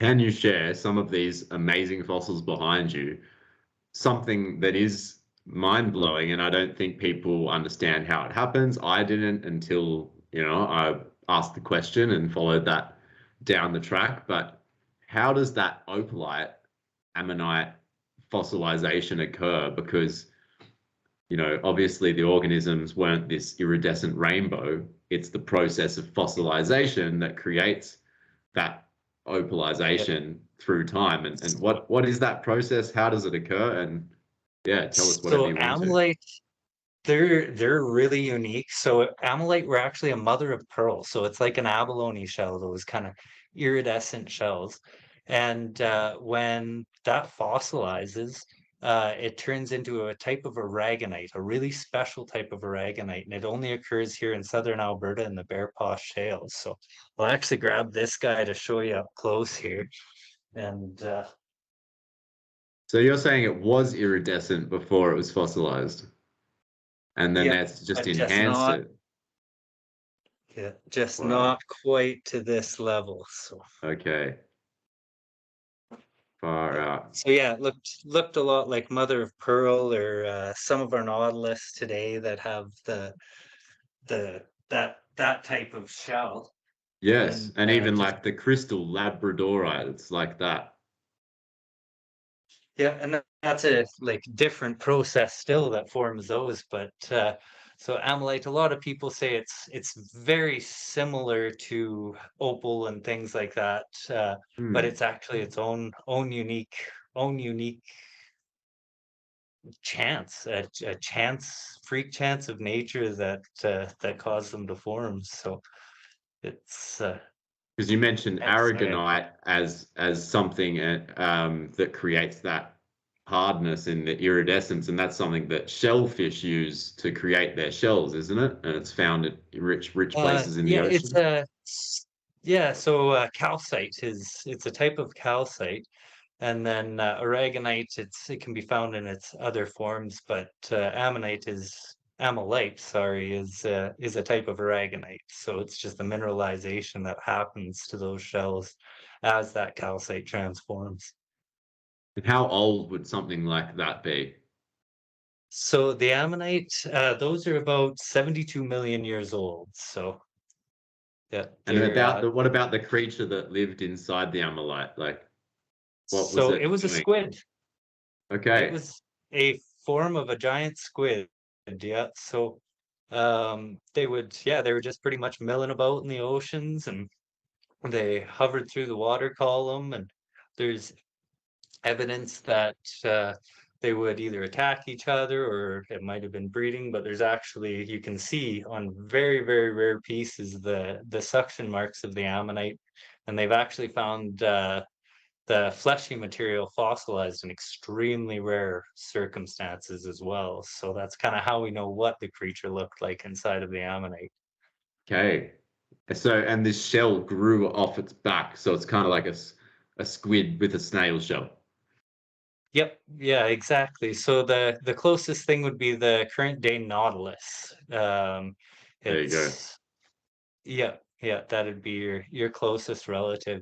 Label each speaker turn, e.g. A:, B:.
A: Can you share some of these amazing fossils behind you? Something that is mind-blowing, and I don't think people understand how it happens. I didn't until, I asked the question and followed that down the track. But how does that opalite ammonite fossilization occur? Because, obviously the organisms weren't this iridescent rainbow. It's the process of fossilization that creates that
B: Yeah.
A: opalization through time. And what is that process? How does it occur? And yeah, tell us whatever
B: So
A: you want to.
B: Ammolite, they're really unique. So Ammolite were actually a mother of pearl. So it's like an abalone shell, those kind of iridescent shells. And when that fossilizes, it turns into a type of aragonite, a really special type of aragonite, and it only occurs here in southern Alberta in the Bear Paw shales. So I'll actually grab this guy to show you up close here. And
A: So you're saying it was iridescent before it was fossilized, and then
B: yeah,
A: that's just
B: but just
A: enhanced
B: not,
A: it.
B: yeah, just
A: Wow.
B: not quite to this level. So
A: Okay. Far
B: yeah.
A: out.
B: So yeah, it looked a lot like mother of pearl or some of our nautilus today that have that type of shell.
A: Yes,
B: And
A: and even
B: just
A: like the crystal labradorite, it's like that.
B: yeah, and that's a like different process still that forms those. But so ammolite, a lot of people say it's very similar to opal and things like that, but
A: Hmm.
B: it's actually its own unique chance, a chance, freak chance of nature that caused them to form. So it's
A: Because you mentioned
B: that's
A: aragonite as something that creates that hardness in the iridescence, and that's something that shellfish use to create their shells, isn't it? And it's found at rich places in the
B: yeah, it's
A: ocean.
B: a yeah. So calcite is it's a type of calcite, and then aragonite. It can be found in its other forms, but ammonite is ammolite. Sorry, is a type of aragonite. So it's just the mineralization that happens to those shells as that calcite transforms.
A: And how old would something like that be?
B: So the ammonite, those are about 72 million years old. So yeah,
A: And
B: they're
A: what about the creature that lived inside the Ammolite? Like, what was
B: so it
A: it
B: was a
A: doing?
B: squid. It
A: Okay.
B: was a form of a giant squid. Yeah. So they were just pretty much milling about in the oceans and they hovered through the water column and there's evidence that they would either attack each other or it might have been breeding, but there's actually you can see on very, very rare pieces the suction marks of the ammonite, and they've actually found the fleshy material fossilized in extremely rare circumstances as well. So that's kind of how we know what the creature looked like inside of the ammonite.
A: Okay. So, and this shell grew off its back, so it's kind of like a squid with a snail shell.
B: Yep, yeah, exactly. So the closest thing would be the current day Nautilus.
A: There you go.
B: It's yeah, yeah, that'd be your closest relative.